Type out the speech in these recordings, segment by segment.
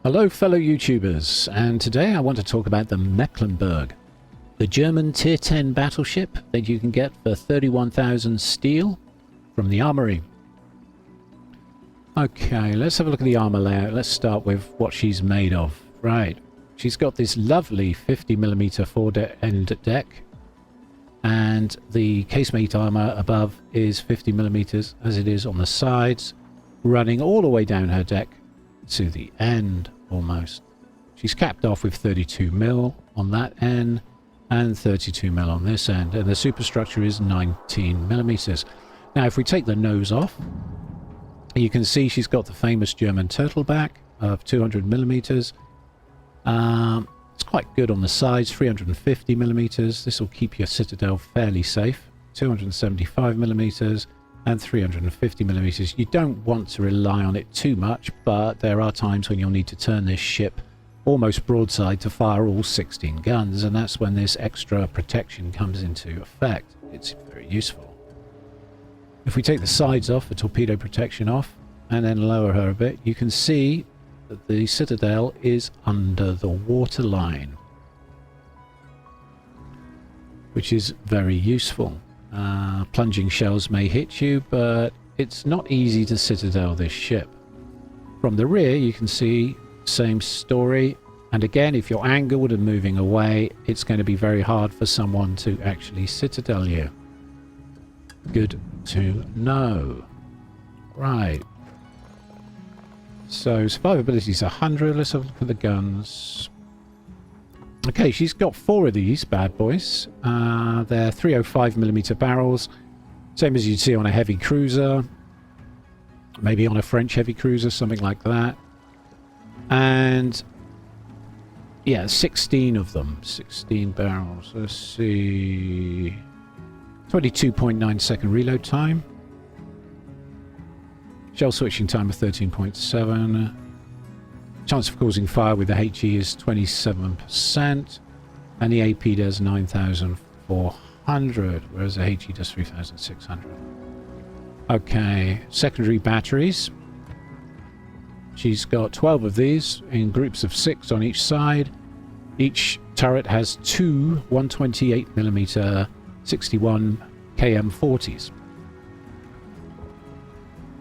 Hello fellow YouTubers, and today I want to talk about the Mecklenburg, the German Tier 10 battleship that you can get for 31,000 steel from the armory. Okay, let's have a look at the armor layout. Let's start with what she's made of. Right, she's got this lovely 50mm forward-end deck, and the casemate armor above is 50mm as it is on the sides, running all the way down her deck to the end almost. She's capped off with 32mm on that end and 32mm on this end, and the superstructure is 19mm. Now if we take the nose off, you can see she's got the famous German turtleback of 200mm. It's quite good on the sides, 350mm. This will keep your citadel fairly safe. 275mm and 350mm. You don't want to rely on it too much, but there are times when you'll need to turn this ship almost broadside to fire all 16 guns, and that's when this extra protection comes into effect. It's very useful. If we take the sides off, the torpedo protection off, and then lower her a bit, you can see that the citadel is under the waterline, which is very useful. Plunging shells may hit you, but it's not easy to citadel this ship. From the rear you can see same story, and again if you're angled and moving away, it's going to be very hard for someone to actually citadel you. Good to know. Right, so survivability is 100. Let's have a look at the guns. Okay, she's got 4 of these bad boys. They're 305mm barrels, same as you'd see on a heavy cruiser, maybe on a French heavy cruiser, something like that. And yeah, 16 of them, 16 barrels. Let's see, 22.9 second reload time, shell switching time of 13.7. Chance of causing fire with the HE is 27%, and the AP does 9,400, whereas the HE does 3,600. Okay, secondary batteries. She's got 12 of these in groups of 6 on each side. Each turret has 2 128mm 61 km40s.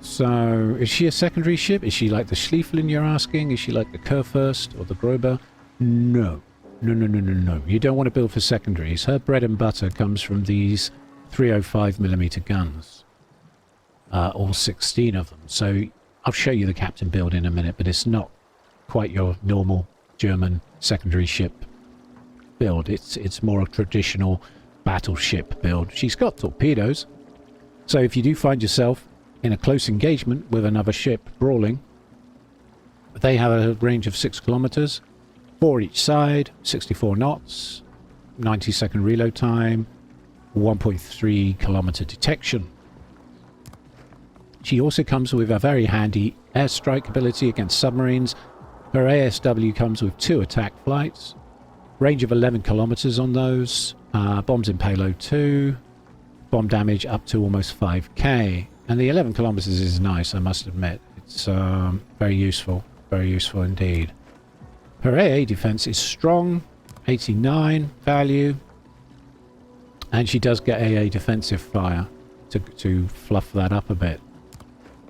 So, is she a secondary ship? Is she like the Schlieffen, you're asking? Is she like the Kurfürst or the Grober? No. No. You don't want to build for secondaries. Her bread and butter comes from these 305mm guns. All 16 of them. So, I'll show you the captain build in a minute, but it's not quite your normal German secondary ship build. It's more a traditional battleship build. She's got torpedoes. So, if you do find yourself in a close engagement with another ship brawling, they have a range of 6 kilometers, 4 each side, 64 knots, 90-second reload time, 1.3 kilometer detection. She also comes with a very handy airstrike ability against submarines. Her ASW comes with 2 attack flights, range of 11 kilometers on those, bombs in payload 2, bomb damage up to almost 5k. And the 11 kilometers is nice, I must admit. It's very useful indeed. Her AA defense is strong, 89 value, and she does get AA defensive fire to fluff that up a bit.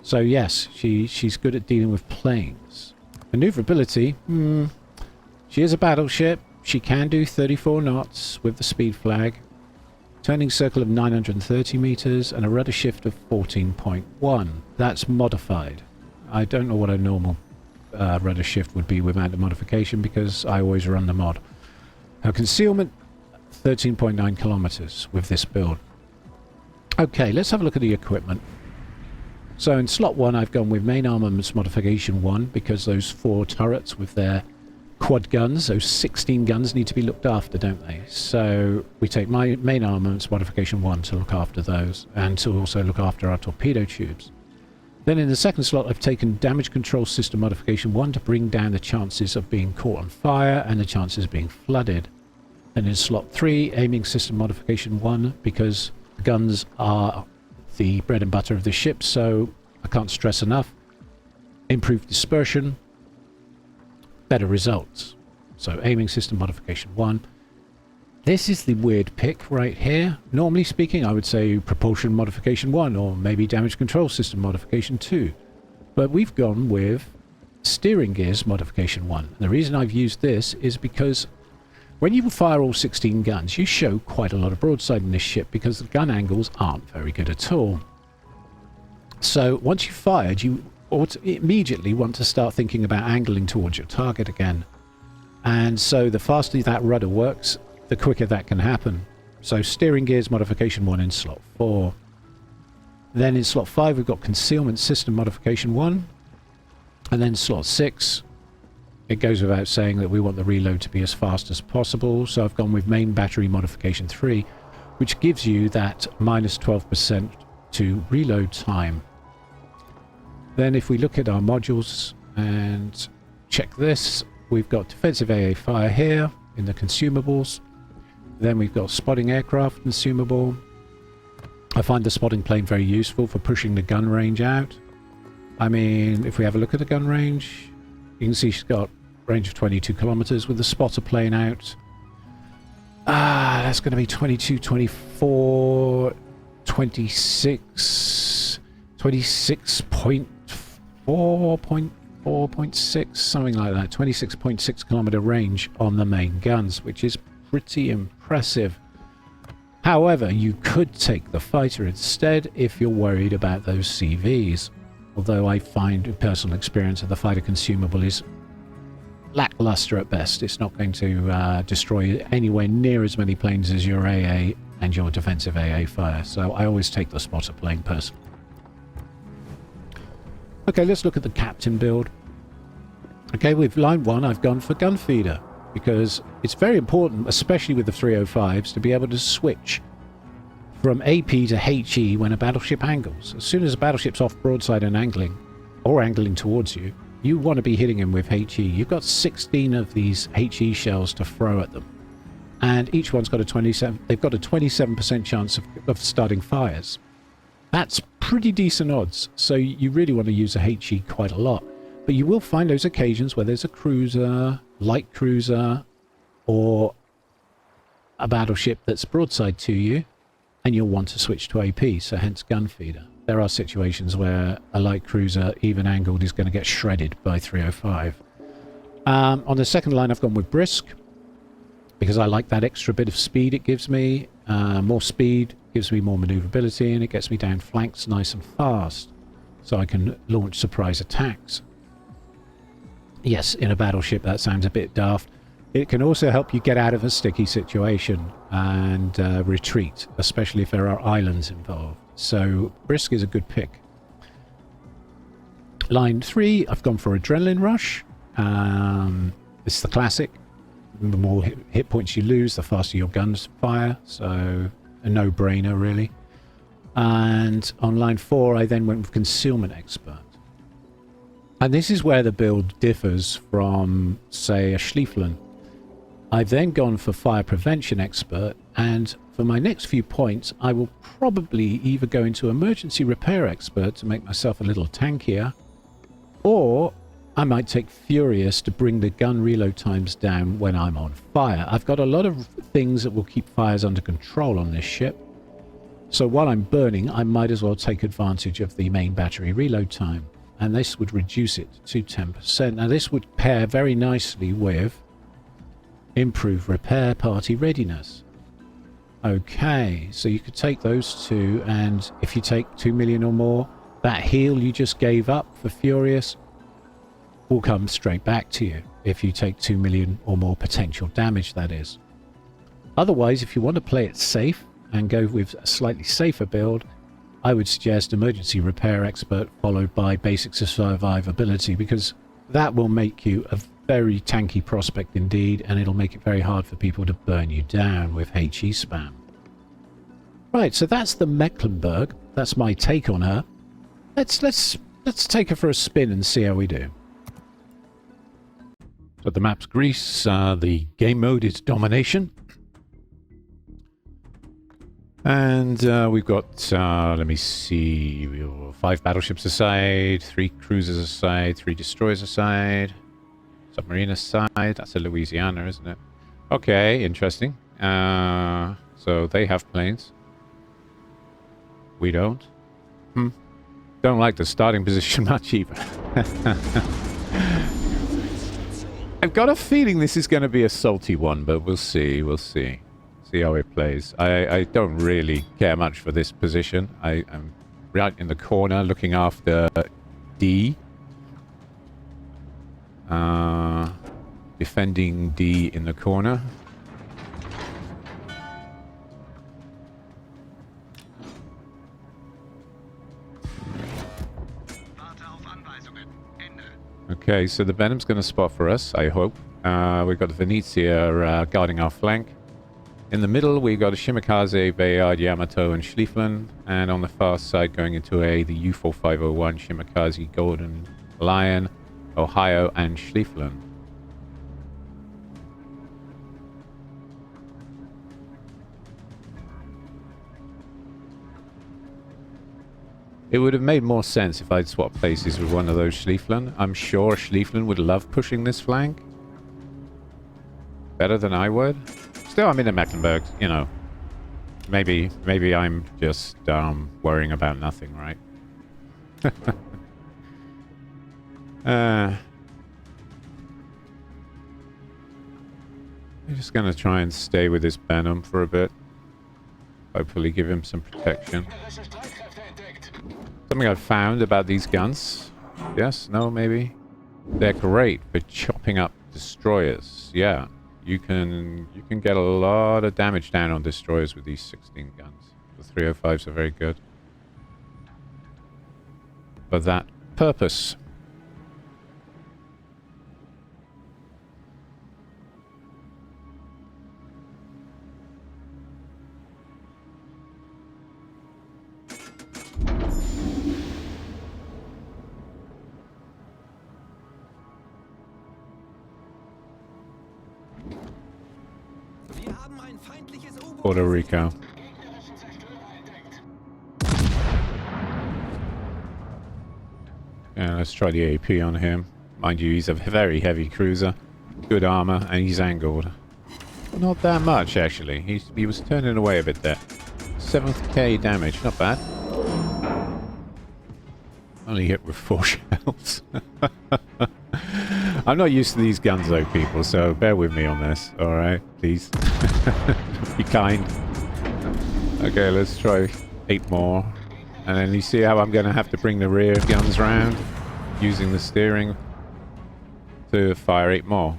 So yes, she's good at dealing with planes. Maneuverability, she is a battleship. She can do 34 knots with the speed flag. Turning circle of 930 meters and a rudder shift of 14.1. That's modified. I don't know what a normal rudder shift would be without the modification, because I always run the mod. Her concealment, 13.9 kilometers with this build. Okay, let's have a look at the equipment. So in slot 1 I've gone with main armaments modification 1, because those 4 turrets with their quad guns, those 16 guns, need to be looked after, don't they? So we take my main armaments modification 1 to look after those, and to also look after our torpedo tubes. Then in the second slot I've taken damage control system modification 1 to bring down the chances of being caught on fire and the chances of being flooded. And in slot 3, aiming system modification 1, because the guns are the bread and butter of the ship, so I can't stress enough. Improved dispersion, better results. So aiming system modification 1. This is the weird pick right here. Normally speaking, I would say propulsion modification 1 or maybe damage control system modification 2. But we've gone with steering gears modification 1. And the reason I've used this is because when you fire all 16 guns, you show quite a lot of broadside in this ship because the gun angles aren't very good at all. So once you've fired, you immediately want to start thinking about angling towards your target again. And so the faster that rudder works, the quicker that can happen. So steering gears modification 1 in slot 4. Then in slot 5 we've got concealment system modification 1. And then slot 6, it goes without saying that we want the reload to be as fast as possible. So I've gone with main battery modification 3, which gives you that minus 12% to reload time. Then if we look at our modules and check this, we've got defensive AA fire here in the consumables. Then we've got spotting aircraft consumable. I find the spotting plane very useful for pushing the gun range out. I mean, if we have a look at the gun range, you can see she's got range of 22 kilometers with the spotter plane out. That's going to be 22, 24, 26, 26.4.6, something like that. 26.6 kilometer range on the main guns, which is pretty impressive. However, you could take the fighter instead if you're worried about those CVs. Although I find in personal experience that the fighter consumable is lackluster at best. It's not going to destroy anywhere near as many planes as your AA and your defensive AA fire. So I always take the spotter plane personally. Okay, let's look at the captain build. Okay, with line 1 I've gone for gun feeder because it's very important, especially with the 305s, to be able to switch from AP to HE when a battleship angles. As soon as a battleship's off broadside and angling, or angling towards you, you want to be hitting him with HE. You've got 16 of these HE shells to throw at them. And each one's got a 27, they've got a 27% chance of starting fires. That's pretty decent odds, so you really want to use a HE quite a lot. But you will find those occasions where there's a cruiser, light cruiser, or a battleship that's broadside to you, and you'll want to switch to AP, so hence gun feeder. There are situations where a light cruiser, even angled, is going to get shredded by 305. On the second line I've gone with brisk, because I like that extra bit of speed it gives me. More speed gives me more maneuverability, and it gets me down flanks nice and fast, so I can launch surprise attacks. Yes, in a battleship that sounds a bit daft. It can also help you get out of a sticky situation and retreat, especially if there are islands involved. So brisk is a good pick. Line 3, I've gone for adrenaline rush. It's the classic. The more hit points you lose, the faster your guns fire. So a no-brainer, really. And on line 4, I then went with concealment expert. And this is where the build differs from, say, a Schliefflin. I've then gone for fire prevention expert, and for my next few points I will probably either go into emergency repair expert to make myself a little tankier, or I might take furious to bring the gun reload times down when I'm on fire. I've got a lot of things that will keep fires under control on this ship, so while I'm burning I might as well take advantage of the main battery reload time, and this would reduce it to 10%. Now this would pair very nicely with improve repair party readiness. Okay, so you could take those two, and if you take 2 million or more, that heal you just gave up for Furious will come straight back to you if you take 2 million or more potential damage, that is. Otherwise, if you want to play it safe and go with a slightly safer build, I would suggest emergency repair expert followed by basic survivability, because that will make you a very tanky prospect indeed, and it'll make it very hard for people to burn you down with HE spam. Right, so that's the Mecklenburg. That's my take on her. Let's take her for a spin and see how we do. So the map's Greece. The game mode is domination. And we've got, let me see, 5 battleships aside, 3 cruisers aside, 3 destroyers aside. Submariner side. That's a Louisiana, isn't it? Okay, interesting. So they have planes. We don't. Don't like the starting position much either. I've got a feeling this is going to be a salty one, but we'll see. We'll see. See how it plays. I don't really care much for this position. I am right in the corner looking after D. Defending D in the corner. Okay, so the Venom's going to spot for us, I hope. We've got the Venezia guarding our flank. In the middle, we've got a Shimakaze, Bayard, Yamato, and Schliefflin. And on the far side, going into the U-4501, Shimakaze, Golden Lion, Ohio, and Schliefflin. It would have made more sense if I'd swapped places with one of those Schliefflin. I'm sure Schliefflin would love pushing this flank. Better than I would. Still, I'm in a Mecklenburg, you know. Maybe I'm just worrying about nothing, right? I'm just going to try and stay with this Benham for a bit. Hopefully give him some protection. Something I've found about these guns. Yes? No? Maybe? They're great for chopping up destroyers. Yeah. You can get a lot of damage down on destroyers with these 16 guns. The 305s are very good for that purpose. Puerto Rico. Yeah, let's try the AP on him. Mind you, he's a very heavy cruiser. Good armor, and he's angled. Not that much, actually. He was turning away a bit there. 7th K damage, not bad. Only hit with 4 shells. I'm not used to these guns though, people, so bear with me on this, alright? Please. Be kind. Okay, let's try 8 more. And then you see how I'm going to have to bring the rear guns round using the steering to fire 8 more.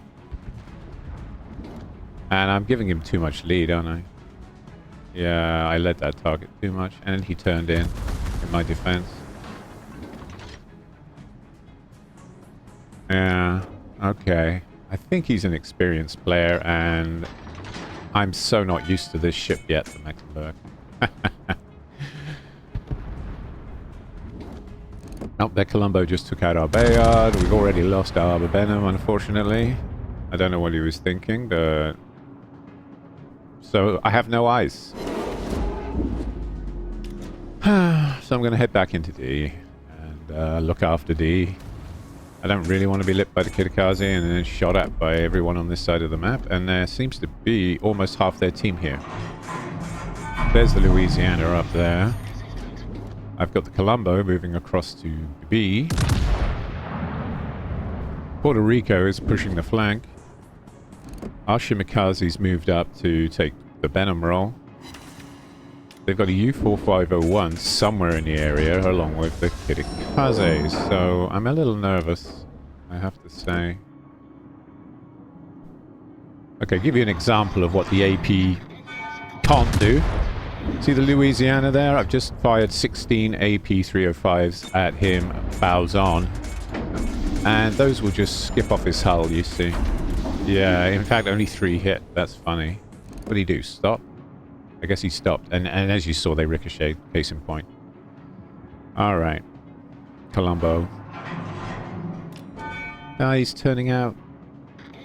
And I'm giving him too much lead, aren't I? Yeah, I led that target too much. And he turned in my defense. Yeah, okay. I think he's an experienced player, and I'm so not used to this ship yet, the Mecklenburg. Oh, their Colombo just took out our Bayard. We've already lost our Benham, unfortunately. I don't know what he was thinking, but... So, I have no eyes. So I'm going to head back into D and look after D. I don't really want to be lit by the Kitakaze and then shot at by everyone on this side of the map. And there seems to be almost half their team here. There's the Louisiana up there. I've got the Colombo moving across to B. Puerto Rico is pushing the flank. Our Shimakaze's moved up to take the Benham role. They've got a U-4501 somewhere in the area, along with the Kitakaze, so I'm a little nervous, I have to say. Okay, give you an example of what the AP can't do. See the Louisiana there? I've just fired 16 AP-305s at him, bows on. And those will just skip off his hull, you see. Yeah, in fact, only 3 hit. That's funny. What did he do? Stop? I guess he stopped. And as you saw, they ricocheted. Case in point. Alright. Colombo. Ah, he's turning out.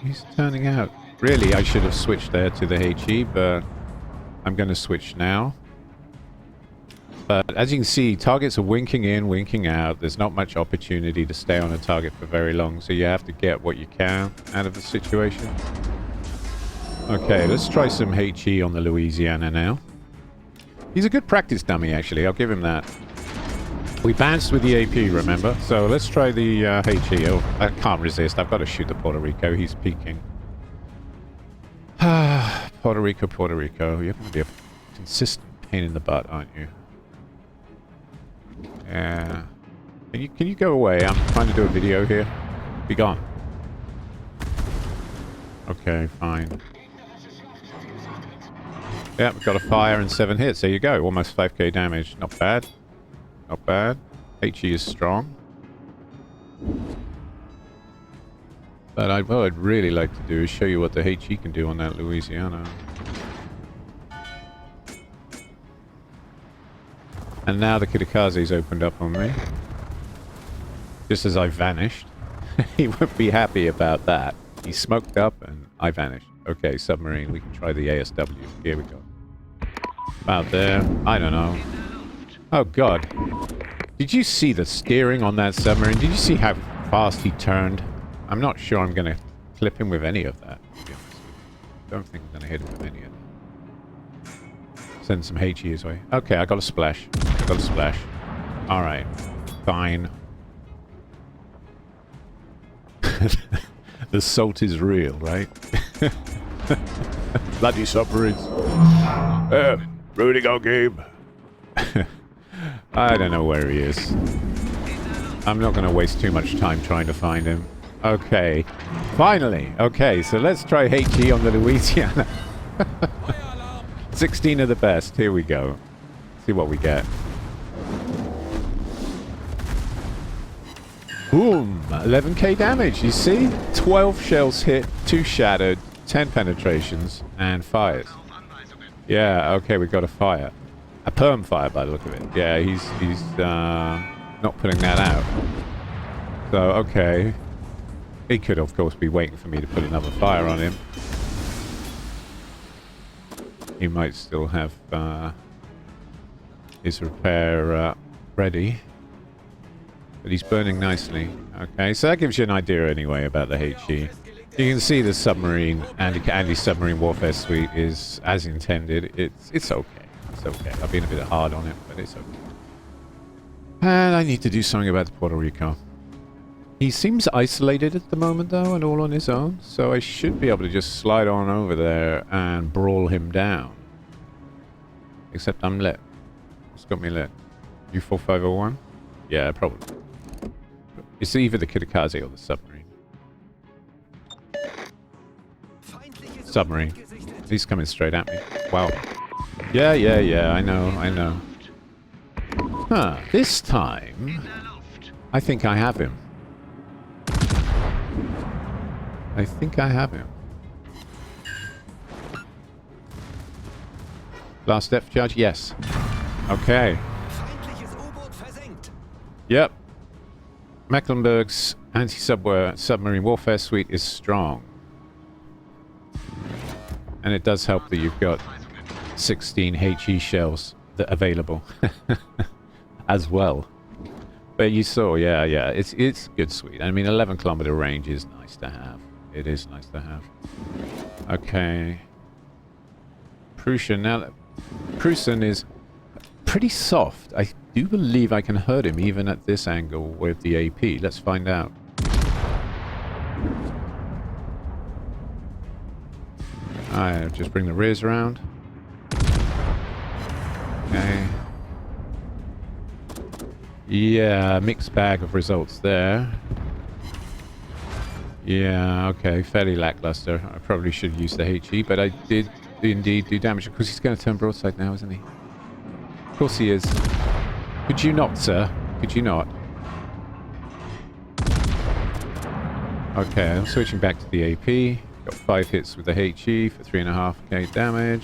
He's turning out. Really, I should have switched there to the HE, but I'm going to switch now. But as you can see, targets are winking in, winking out. There's not much opportunity to stay on a target for very long, so you have to get what you can out of the situation. Okay, let's try some HE on the Louisiana now. He's a good practice dummy, actually. I'll give him that. We bounced with the AP, remember? So let's try the HE. Oh, I can't resist. I've got to shoot the Puerto Rico. He's peeking. Puerto Rico, Puerto Rico. You're going to be a consistent pain in the butt, aren't you? Yeah. Can you go away? I'm trying to do a video here. Be gone. Okay, fine. Yeah, we've got a fire and 7 hits. There you go. Almost 5k damage. Not bad. Not bad. HE is strong. But what I'd really like to do is show you what the HE can do on that Louisiana. And now the Kitakaze's opened up on me. Just as I vanished. He won't be happy about that. He smoked up and I vanished. Okay, submarine. We can try the ASW. Here we go. About there. I don't know. Oh, God. Did you see the steering on that submarine? Did you see how fast he turned? I'm not sure I'm going to clip him with any of that, to be honest. Don't think I'm going to hit him with any of that. Send some HE his way. Okay, I got a splash. I got a splash. Alright. Fine. The salt is real, right? Bloody submarines. Rudy go Gabe. I don't know where he is. I'm not going to waste too much time trying to find him. Okay. Finally. Okay, so let's try HE on the Louisiana. 16 of the best. Here we go. See what we get. Boom! 11k damage, you see? 12 shells hit, 2 shattered, 10 penetrations, and fires. Yeah, okay, we got a fire. A perm fire by the look of it. Yeah, he's not putting that out. So, okay. He could, of course, be waiting for me to put another fire on him. He might still have his repair ready. But he's burning nicely. Okay, so that gives you an idea anyway about the HE. You can see the submarine, anti-submarine warfare suite is as intended. It's okay. It's okay. I've been a bit hard on it, but it's okay. And I need to do something about Puerto Rico. He seems isolated at the moment, though, and all on his own. So I should be able to just slide on over there and brawl him down. Except I'm lit. What's got me lit? U4501? Yeah, probably. It's either the Kitakaze or the submarine. Submarine. He's coming straight at me. Wow. Yeah, I know. Huh, this time... I think I have him. I think I have him. Last depth charge? Yes. Okay. Yep. Mecklenburg's anti-submarine warfare suite is strong. And it does help that you've got 16 HE shells that are available as well. But you saw, yeah, it's good suite. I mean, 11 kilometer range is nice to have. It is nice to have. Okay. Prussian. Now, Prussian is pretty soft. I do believe I can hurt him even at this angle with the AP. Let's find out. Alright, just bring the rears around. Okay. Yeah, mixed bag of results there. Yeah, okay, fairly lackluster. I probably should use the HE, but I did indeed do damage. Of course, he's going to turn broadside now, isn't he? Of course he is. Could you not, sir? Could you not? Okay, I'm switching back to the AP. Got 5 hits with the HE for 3.5k damage.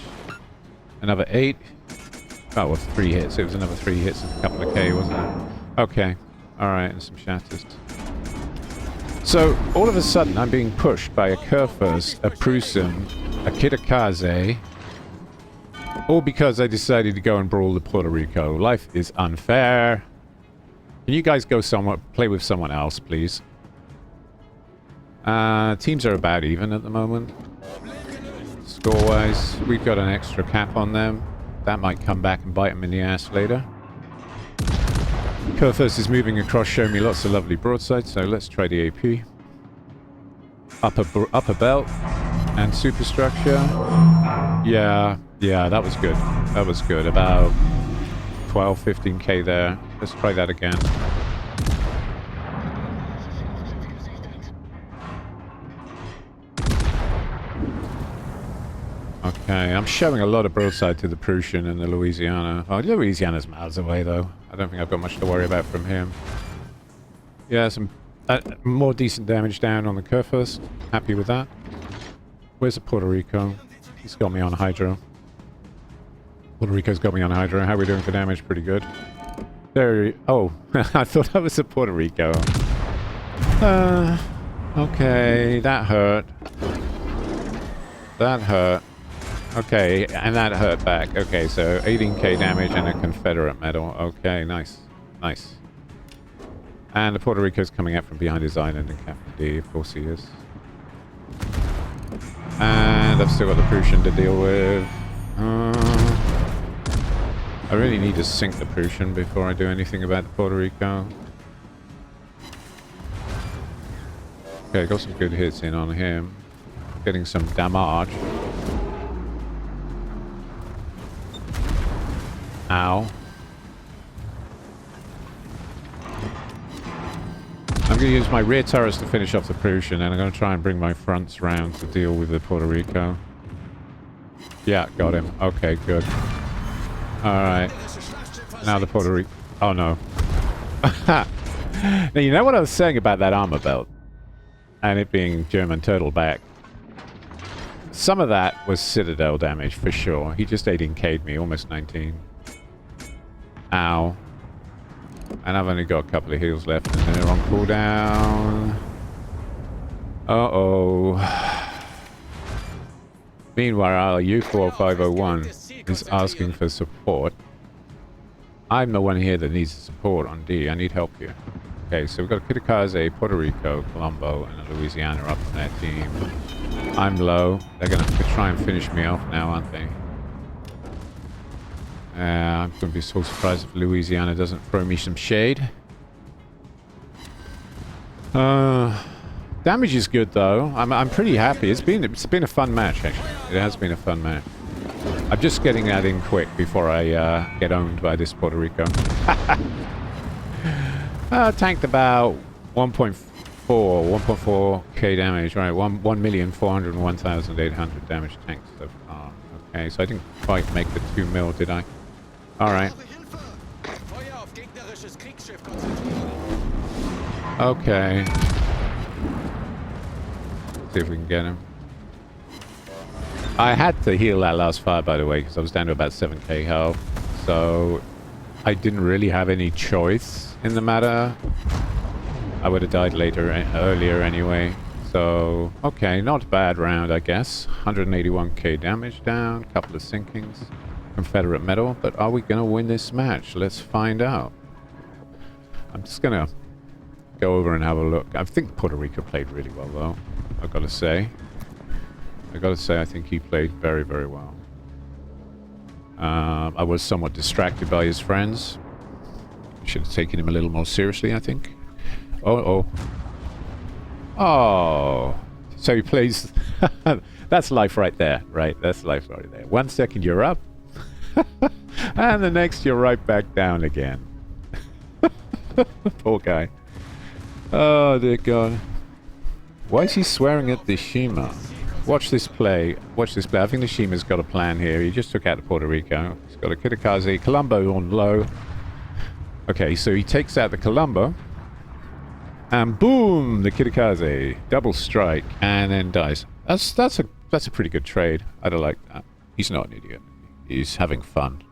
Another 8. Oh, well, 3 hits. It was another 3 hits and a couple of K, wasn't it? Okay. Alright, and some shatters. So, all of a sudden, I'm being pushed by a Kerfers, a Prussian, a Kitakaze, All because I decided to go and brawl the Puerto Rico. Life is unfair. Can you guys go somewhere, play with someone else, please? Teams are about even at the moment. Score-wise, we've got an extra cap on them. That might come back and bite them in the ass later. Kurthus is moving across, showing me lots of lovely broadsides, so let's try the AP. Upper belt and superstructure. Yeah, that was good. That was good. About 12, 15k there. Let's try that again. Okay, I'm showing a lot of broadside to the Prussian and the Louisiana. Oh, Louisiana's miles away, though. I don't think I've got much to worry about from him. Yeah, some more decent damage down on the Kurfürst. Happy with that. Where's the Puerto Rico? He's got me on Hydro. Puerto Rico's got me on Hydro. How are we doing for damage? Pretty good. There. Oh, I thought that was a Puerto Rico. Okay, that hurt. That hurt. Okay, and that hurt back. Okay, so 18k damage and a Confederate medal. Okay, nice. Nice. And the Puerto Rico's coming out from behind his island in Captain D. Of course he is. And I've still got the Prussian to deal with. I really need to sink the Prussian before I do anything about the Puerto Rico. Okay, got some good hits in on him. Getting some damage. Ow. I'm going to use my rear turrets to finish off the Prussian, and I'm going to try and bring my fronts round to deal with the Puerto Rico. Yeah, got him. Okay, good. Alright. Now the Puerto Rico... Oh, no. Now, you know what I was saying about that armor belt? And it being German turtleback? Some of that was Citadel damage, for sure. He just 18k'd me, almost 19. Ow. And I've only got a couple of heals left, and they're on cooldown. Uh-oh. Meanwhile, U4501 is asking for support. I'm the one here that needs support on D. I need help here. Okay, so we've got a Kitakaze, Puerto Rico, Colombo, and a Louisiana up on their team. I'm low. They're going to try and finish me off now, aren't they? I'm going to be so surprised if Louisiana doesn't throw me some shade. Damage is good though. I'm pretty happy. It's been a fun match actually. It has been a fun match. I'm just getting that in quick before I get owned by this Puerto Rico. Tanked about 1.4k damage. Right, 1,401,800 damage tanked so far. Okay, so I didn't quite make the 2 mil, did I? All right. Okay. See if we can get him. I had to heal that last fire, by the way, because I was down to about 7k health. So I didn't really have any choice in the matter. I would have died earlier anyway. So, okay, not a bad round, I guess. 181k damage down, couple of sinkings. Confederate medal, but are we going to win this match? Let's find out. I'm just going to go over and have a look. I think Puerto Rico played really well, though. I've got to say. I think he played very, very well. I was somewhat distracted by his friends. Should have taken him a little more seriously, I think. Oh. So he plays... That's life right there, right? That's life right there. 1 second you're up. And the next you're right back down again. Poor guy. Oh dear God. Why is he swearing at the Shima? Watch this play. Watch this play. I think the Shima's got a plan here. He just took out the Puerto Rico. He's got a Kitakaze. Colombo on low. Okay, so he takes out the Colombo. And boom! The Kitakaze. Double strike. And then dies. That's a pretty good trade. I don't like that. He's not an idiot. He's having fun.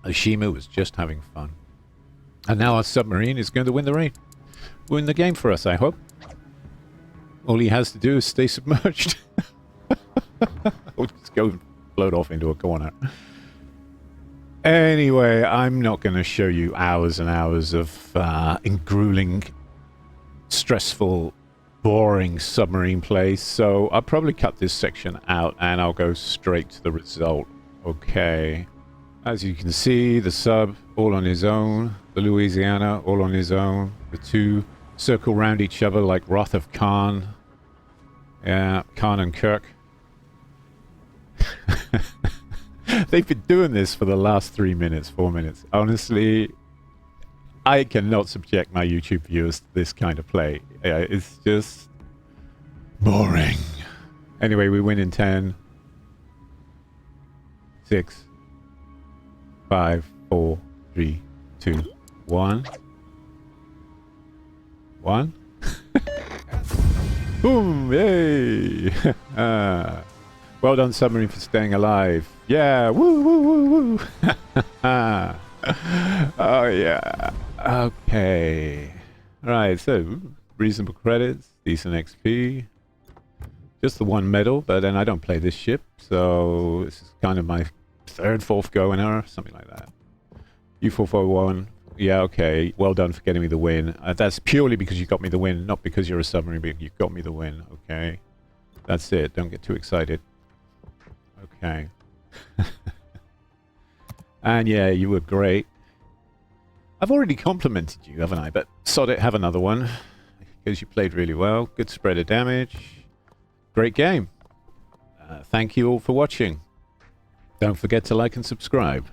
Ashima was just having fun. And now our submarine is going to win the game for us, I hope. All he has to do is stay submerged. Or just go float off into a corner. Anyway, I'm not going to show you hours and hours of grueling, stressful, boring submarine play, so I'll probably cut this section out and I'll go straight to the result. Okay. As you can see, the sub all on his own, the Louisiana all on his own, the two circle round each other like Wrath of Khan. Yeah, Khan and Kirk. They've been doing this for the last 3 minutes, 4 minutes. Honestly, I cannot subject my YouTube viewers to this kind of play. It's just boring. Anyway, we win in 10, 6, 5, 4, 3, 2, 1. 1. Boom! Yay! Well done, submarine, for staying alive. Yeah! Woo! Woo! Woo! Woo! Oh yeah. Okay. Right. So reasonable credits, decent XP. Just the one medal, but then I don't play this ship, so this is kind of my third, fourth go in her, something like that. U441. Yeah, okay. Well done for getting me the win. That's purely because you got me the win, not because you're a submarine, but you got me the win. Okay. That's it. Don't get too excited. Okay. And yeah, you were great. I've already complimented you, haven't I? But sod it, have another one. Because you played really well. Good spread of damage. Great game. Thank you all for watching. Don't forget to like and subscribe.